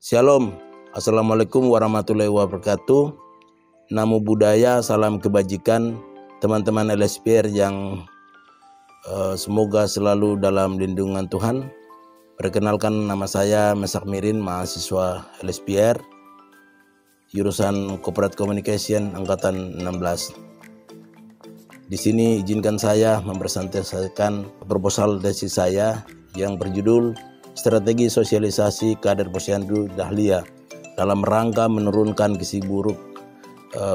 Shalom, Assalamualaikum warahmatullahi wabarakatuh. Namo Buddhaya, salam kebajikan teman-teman LSPR yang semoga selalu dalam lindungan Tuhan. Perkenalkan, nama saya Mesak Mirin, mahasiswa LSPR, jurusan Corporate Communication angkatan 16. Di sini izinkan saya mempresentasikan proposal tesis saya yang berjudul Strategi Sosialisasi Kader Posyandu Dahlia dalam rangka menurunkan gizi buruk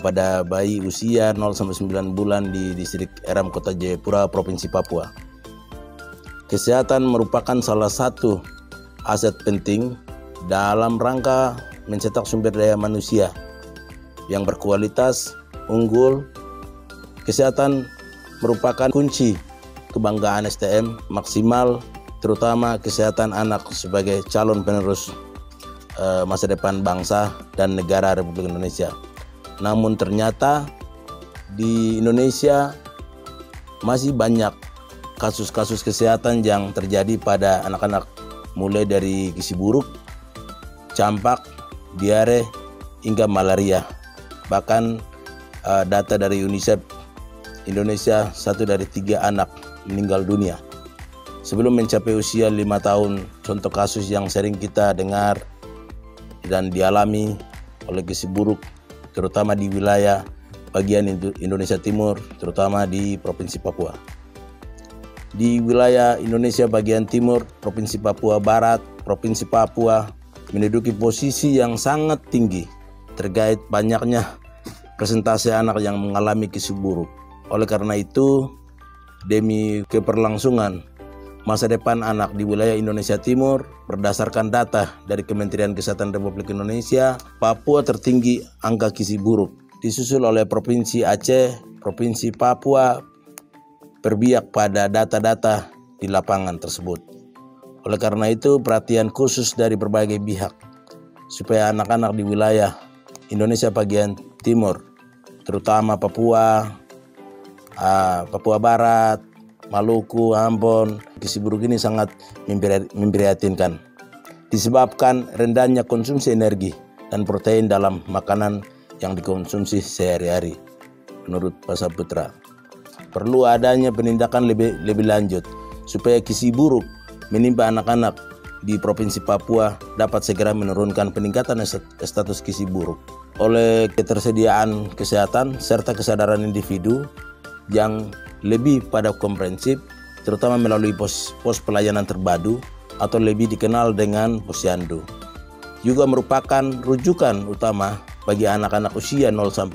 pada bayi usia 0-9 bulan di distrik Eram, Kota Jayapura, Provinsi Papua. Kesehatan merupakan salah satu aset penting dalam rangka mencetak sumber daya manusia yang berkualitas, unggul. Kesehatan merupakan kunci kebanggaan STM maksimal, terutama kesehatan anak sebagai calon penerus masa depan bangsa dan negara Republik Indonesia. Namun ternyata di Indonesia masih banyak kasus-kasus kesehatan yang terjadi pada anak-anak, mulai dari gizi buruk, campak, diare, hingga malaria. Bahkan data dari UNICEF, Indonesia 1 dari 3 anak meninggal dunia sebelum mencapai usia 5 tahun. Contoh kasus yang sering kita dengar dan dialami oleh gizi buruk, terutama di wilayah bagian Indonesia Timur, terutama di Provinsi Papua. Di wilayah Indonesia bagian Timur, Provinsi Papua Barat, Provinsi Papua menduduki posisi yang sangat tinggi terkait banyaknya persentase anak yang mengalami gizi buruk. Oleh karena itu, demi keberlangsungan masa depan anak di wilayah Indonesia Timur, berdasarkan data dari Kementerian Kesehatan Republik Indonesia, Papua tertinggi angka gizi buruk, disusul oleh Provinsi Aceh. Provinsi Papua berpihak pada data-data di lapangan tersebut. Oleh karena itu, perhatian khusus dari berbagai pihak supaya anak-anak di wilayah Indonesia bagian Timur, terutama Papua Barat, Maluku, Ambon, gizi buruk ini sangat memprihatinkan. Disebabkan rendahnya konsumsi energi dan protein dalam makanan yang dikonsumsi sehari-hari. Menurut Pak Saputra, perlu adanya penindakan lebih lanjut supaya gizi buruk menimpa anak-anak di Provinsi Papua dapat segera menurunkan peningkatan status gizi buruk oleh ketersediaan kesehatan serta kesadaran individu yang lebih pada komprehensif, terutama melalui pos pelayanan terpadu atau lebih dikenal dengan posyandu. Juga merupakan rujukan utama bagi anak-anak usia 0-6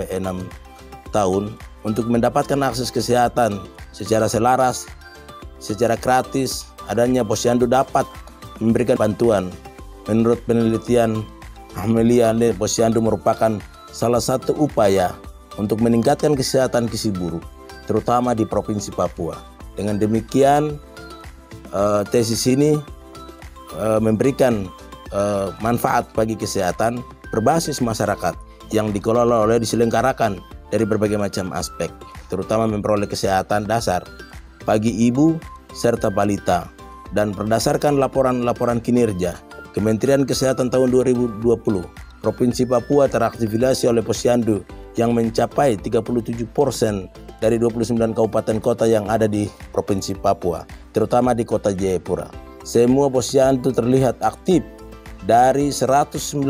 tahun untuk mendapatkan akses kesehatan secara selaras, secara gratis. Adanya posyandu dapat memberikan bantuan. Menurut penelitian Amelia, posyandu merupakan salah satu upaya untuk meningkatkan kesehatan gizi buruk, terutama di Provinsi Papua. Dengan demikian, tesis ini memberikan manfaat bagi kesehatan berbasis masyarakat yang dikelola oleh diselenggarakan dari berbagai macam aspek, terutama memperoleh kesehatan dasar bagi ibu serta balita. Dan berdasarkan laporan kinerja Kementerian Kesehatan tahun 2020, Provinsi Papua terafiliasi oleh posyandu yang mencapai 37% dari 29 kabupaten kota yang ada di Provinsi Papua, terutama di Kota Jayapura. Semua posyandu terlihat aktif dari 192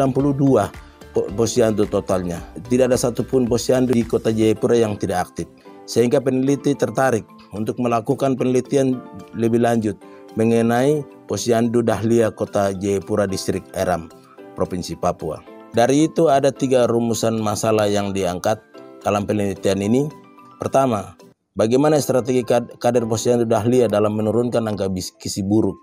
posyandu totalnya. Tidak ada satupun posyandu di Kota Jayapura yang tidak aktif. Sehingga peneliti tertarik untuk melakukan penelitian lebih lanjut mengenai posyandu Dahlia Kota Jayapura, Distrik Eram, Provinsi Papua. Dari itu ada 3 rumusan masalah yang diangkat dalam penelitian ini. Pertama, bagaimana strategi kader posyandu Dahlia dalam menurunkan angka gizi buruk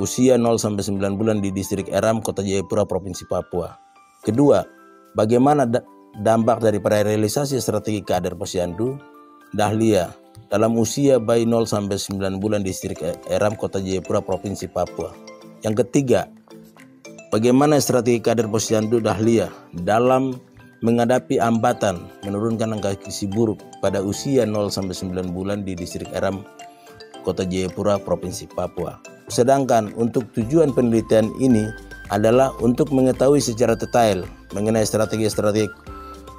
usia 0-9 bulan di Distrik Eram, Kota Jayapura, Provinsi Papua. Kedua, bagaimana dampak dari realisasi strategi kader posyandu Dahlia dalam usia bayi 0-9 bulan di Distrik Eram, Kota Jayapura, Provinsi Papua. Yang ketiga, bagaimana strategi kader posyandu Dahlia dalam menghadapi hambatan menurunkan angka gizi buruk pada usia 0-9 bulan di Distrik Eram, Kota Jayapura, Provinsi Papua. Sedangkan untuk tujuan penelitian ini adalah untuk mengetahui secara detail mengenai strategi-strategi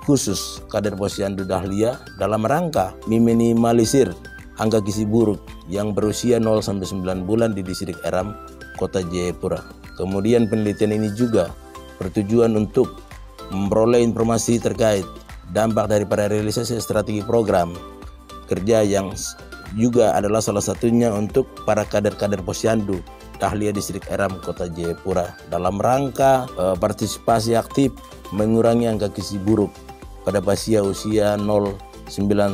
khusus kader Posyandu Dahlia dalam rangka meminimalisir angka gizi buruk yang berusia 0-9 bulan di distrik Eram, Kota Jayapura. Kemudian penelitian ini juga bertujuan untuk memperoleh informasi terkait dampak daripada realisasi strategi program kerja yang juga adalah salah satunya untuk para kader-kader Posyandu Dahlia distrik Eram, Kota Jayapura dalam rangka partisipasi aktif mengurangi angka gizi buruk pada pasien usia 0-9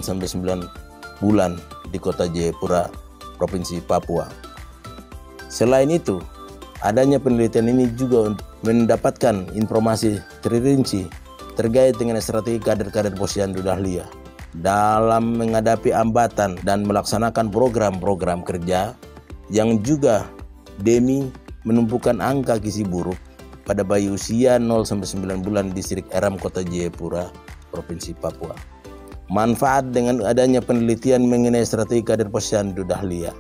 sampai 9 bulan di Kota Jayapura, Provinsi Papua. Selain itu, adanya penelitian ini juga untuk mendapatkan informasi terperinci terkait dengan strategi kader-kader Posyandu Dahlia dalam menghadapi hambatan dan melaksanakan program-program kerja yang juga demi menumpukan angka gizi buruk pada bayi usia 0-9 bulan di distrik Eram, Kota Jayapura, Provinsi Papua. Manfaat dengan adanya penelitian mengenai strategi kader Posyandu Dahlia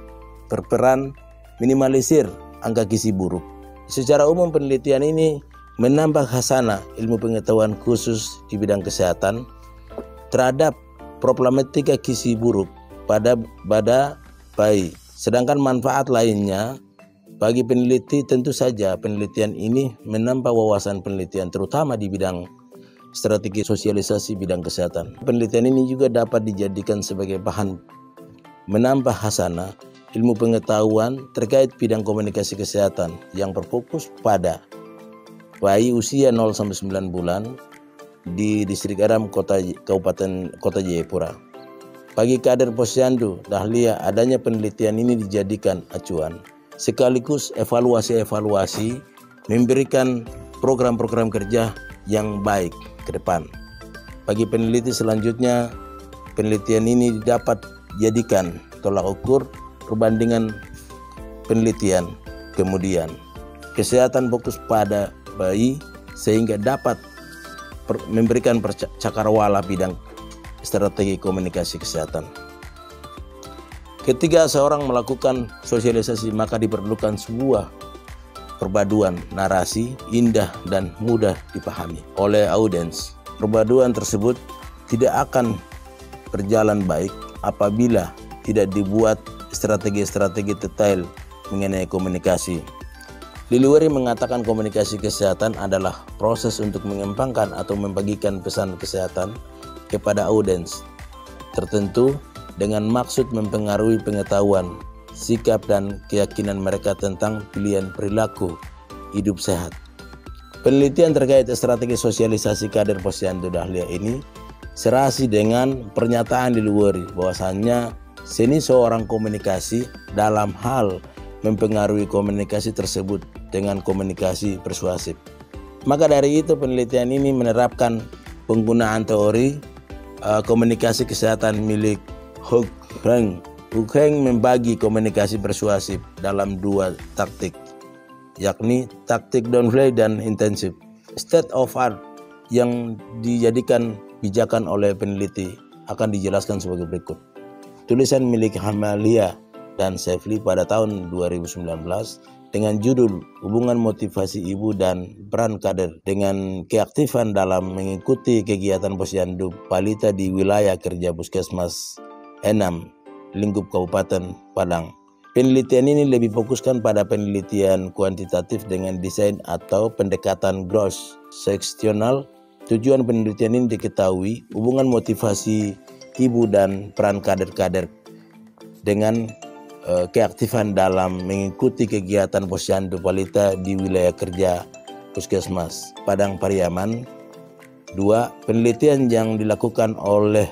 berperan minimalisir angka gizi buruk. Secara umum penelitian ini menambah khasanah ilmu pengetahuan khusus di bidang kesehatan terhadap problematika gizi buruk pada bayi. Sedangkan manfaat lainnya bagi peneliti tentu saja penelitian ini menambah wawasan penelitian terutama di bidang strategi sosialisasi bidang kesehatan. Penelitian ini juga dapat dijadikan sebagai bahan menambah khasanah ilmu pengetahuan terkait bidang komunikasi kesehatan yang berfokus pada bayi usia 0-9 bulan di distrik Eram, Kabupaten Kota Jayapura. Bagi kader Posyandu Dahlia, adanya penelitian ini dijadikan acuan sekaligus evaluasi memberikan program-program kerja yang baik ke depan. Bagi peneliti selanjutnya, penelitian ini dapat dijadikan tolak ukur perbandingan penelitian kemudian. Kesehatan fokus pada bayi sehingga dapat memberikan cakrawala bidang strategi komunikasi kesehatan. Ketika seorang melakukan sosialisasi, maka diperlukan sebuah perpaduan narasi indah dan mudah dipahami oleh audiens. Perpaduan tersebut tidak akan berjalan baik apabila tidak dibuat strategi-strategi detail mengenai komunikasi. Liliwari mengatakan komunikasi kesehatan adalah proses untuk mengembangkan atau membagikan pesan kesehatan kepada audiens tertentu dengan maksud mempengaruhi pengetahuan, sikap dan keyakinan mereka tentang pilihan perilaku hidup sehat. Penelitian terkait strategi sosialisasi kader Posyandu Dahlia ini serasi dengan pernyataan Liliwari bahwasannya seni seorang komunikasi dalam hal mempengaruhi komunikasi tersebut dengan komunikasi persuasif. Maka dari itu penelitian ini menerapkan penggunaan teori komunikasi kesehatan milik Hugh Heng. Heng membagi komunikasi persuasif dalam dua taktik, yakni taktik downplay dan intensif. State of art yang dijadikan pijakan oleh peneliti akan dijelaskan sebagai berikut. Tulisan milik Hamalia dan Sefli pada tahun 2019 dengan judul Hubungan Motivasi Ibu dan Peran Kader dengan Keaktifan dalam Mengikuti Kegiatan Posyandu Balita di Wilayah Kerja Puskesmas Enam lingkup Kabupaten Padang. Penelitian ini lebih fokuskan pada penelitian kuantitatif dengan desain atau pendekatan gross seksional. Tujuan penelitian ini diketahui hubungan motivasi ibu dan peran kader-kader dengan keaktifan dalam mengikuti kegiatan Posyandu Balita di wilayah kerja Puskesmas Padang Pariaman. 2. Penelitian yang dilakukan oleh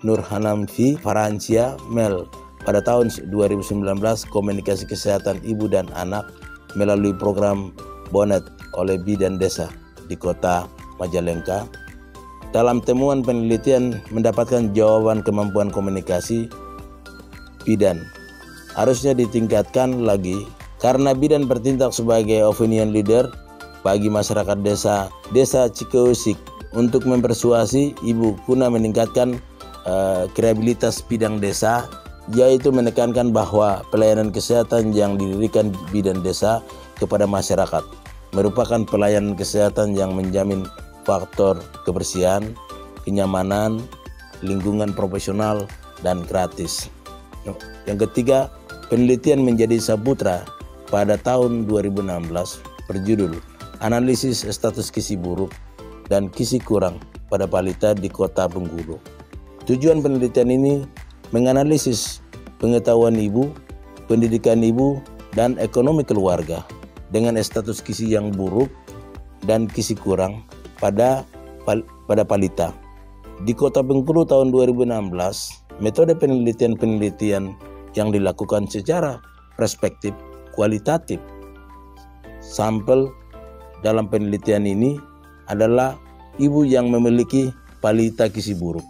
Nurhanamfi Farancia Mel pada tahun 2019 komunikasi kesehatan ibu dan anak melalui program Bonet oleh Bidan Desa di Kota Majalengka. Dalam temuan penelitian mendapatkan jawaban kemampuan komunikasi bidan harusnya ditingkatkan lagi karena bidan bertindak sebagai opinion leader bagi masyarakat desa Cikeusik untuk mempersuasi ibu guna meningkatkan kredibilitas bidang desa, yaitu menekankan bahwa pelayanan kesehatan yang didirikan bidan desa kepada masyarakat merupakan pelayanan kesehatan yang menjamin faktor kebersihan, kenyamanan, lingkungan profesional, dan gratis. Yang ketiga, penelitian menjadi saputra pada tahun 2016 berjudul Analisis Status Gizi Buruk dan Gizi Kurang pada Balita di Kota Bengkulu. Tujuan penelitian ini menganalisis pengetahuan ibu, pendidikan ibu, dan ekonomi keluarga dengan status gizi yang buruk dan gizi kurang pada balita. Di Kota Bengkulu tahun 2016, metode penelitian yang dilakukan secara perspektif kualitatif. Sampel dalam penelitian ini adalah ibu yang memiliki balita gizi buruk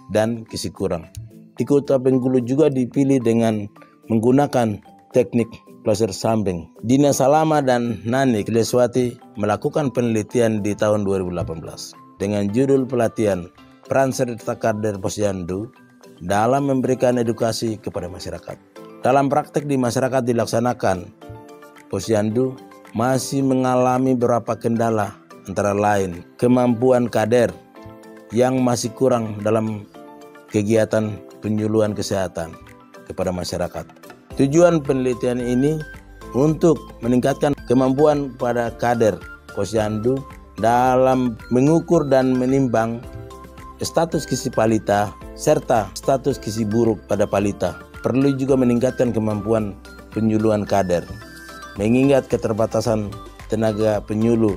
dan gizi kurang. Di Kota Bengkulu juga dipilih dengan menggunakan teknik laser samping. Dina Salama dan Nani Kileswati melakukan penelitian di tahun 2018 dengan judul pelatihan peran serta kader Posyandu dalam memberikan edukasi kepada masyarakat. Dalam praktek di masyarakat dilaksanakan, Posyandu masih mengalami beberapa kendala, antara lain kemampuan kader yang masih kurang dalam kegiatan penyuluhan kesehatan kepada masyarakat. Tujuan penelitian ini untuk meningkatkan kemampuan pada kader Posyandu dalam mengukur dan menimbang status gizi balita serta status gizi buruk pada balita. Perlu juga meningkatkan kemampuan penyuluhan kader, mengingat keterbatasan tenaga penyuluh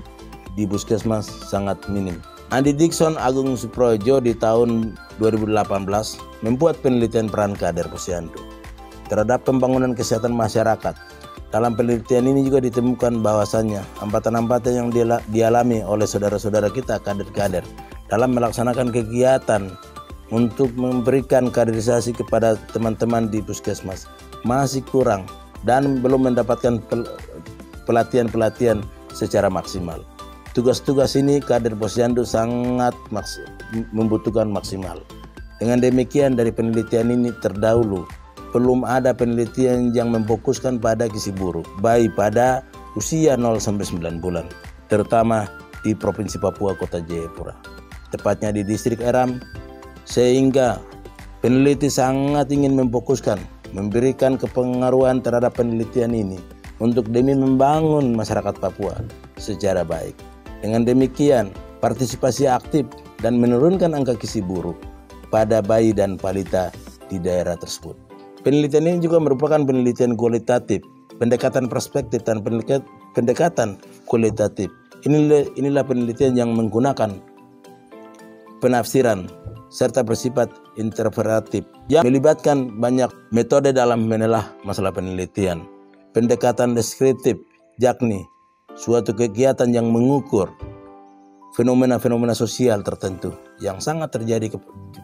di puskesmas sangat minim. Andi Dikson Agung Suprojo di tahun 2018 membuat penelitian peran kader Posyandu terhadap pembangunan kesehatan masyarakat. Dalam penelitian ini juga ditemukan bahwasannya hambatan-hambatan yang dialami oleh saudara-saudara kita kader-kader dalam melaksanakan kegiatan untuk memberikan kaderisasi kepada teman-teman di puskesmas masih kurang dan belum mendapatkan pelatihan-pelatihan secara maksimal. Tugas-tugas ini kader Posyandu sangat membutuhkan maksimal. Dengan demikian dari penelitian ini terdahulu belum ada penelitian yang memfokuskan pada gizi buruk bayi pada usia 0-9 bulan, terutama di Provinsi Papua Kota Jayapura, tepatnya di Distrik Eram, sehingga peneliti sangat ingin memfokuskan, memberikan kepengaruhan terhadap penelitian ini untuk demi membangun masyarakat Papua secara baik. Dengan demikian, partisipasi aktif dan menurunkan angka gizi buruk pada bayi dan balita di daerah tersebut. Penelitian ini juga merupakan penelitian kualitatif, pendekatan perspektif dan pendekatan kualitatif. Inilah penelitian yang menggunakan penafsiran serta bersifat interpretatif yang melibatkan banyak metode dalam menelaah masalah penelitian. Pendekatan deskriptif, yakni suatu kegiatan yang mengukur fenomena-fenomena sosial tertentu yang sangat terjadi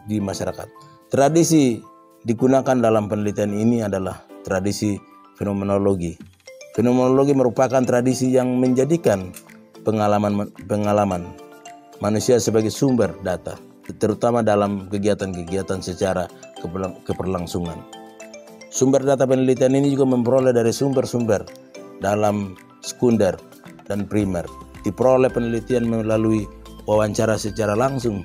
di masyarakat. Tradisi digunakan dalam penelitian ini adalah tradisi fenomenologi. Fenomenologi merupakan tradisi yang menjadikan pengalaman manusia sebagai sumber data, terutama dalam kegiatan-kegiatan secara keberlangsungan. Sumber data penelitian ini juga memperoleh dari sumber-sumber dalam sekunder dan primer. Diperoleh penelitian melalui wawancara secara langsung,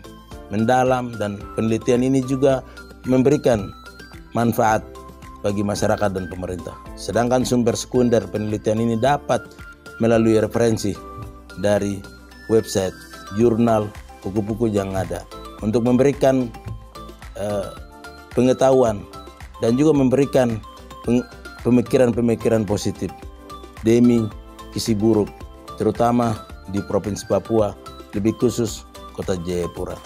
mendalam, dan penelitian ini juga memberikan manfaat bagi masyarakat dan pemerintah. Sedangkan sumber sekunder penelitian ini dapat melalui referensi dari website, jurnal, buku-buku yang ada untuk memberikan pengetahuan dan juga memberikan pemikiran-pemikiran positif demi gizi buruk, terutama di Provinsi Papua, lebih khusus Kota Jayapura.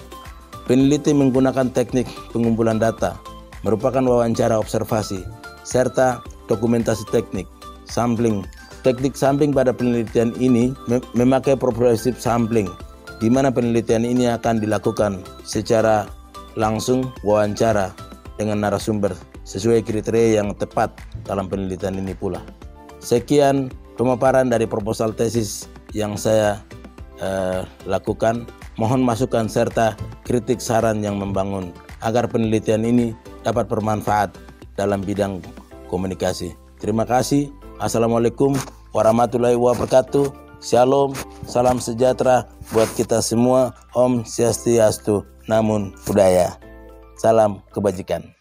Peneliti menggunakan teknik pengumpulan data, merupakan wawancara observasi, serta dokumentasi teknik, sampling. Teknik sampling pada penelitian ini memakai progressive sampling, di mana penelitian ini akan dilakukan secara langsung wawancara dengan narasumber sesuai kriteria yang tepat dalam penelitian ini pula. Sekian pemaparan dari proposal tesis yang saya lakukan. Mohon masukan serta kritik saran yang membangun agar penelitian ini dapat bermanfaat dalam bidang komunikasi. Terima kasih. Assalamualaikum warahmatullahi wabarakatuh. Shalom, salam sejahtera buat kita semua. Om Swastiastu, Namo Buddhaya. Salam kebajikan.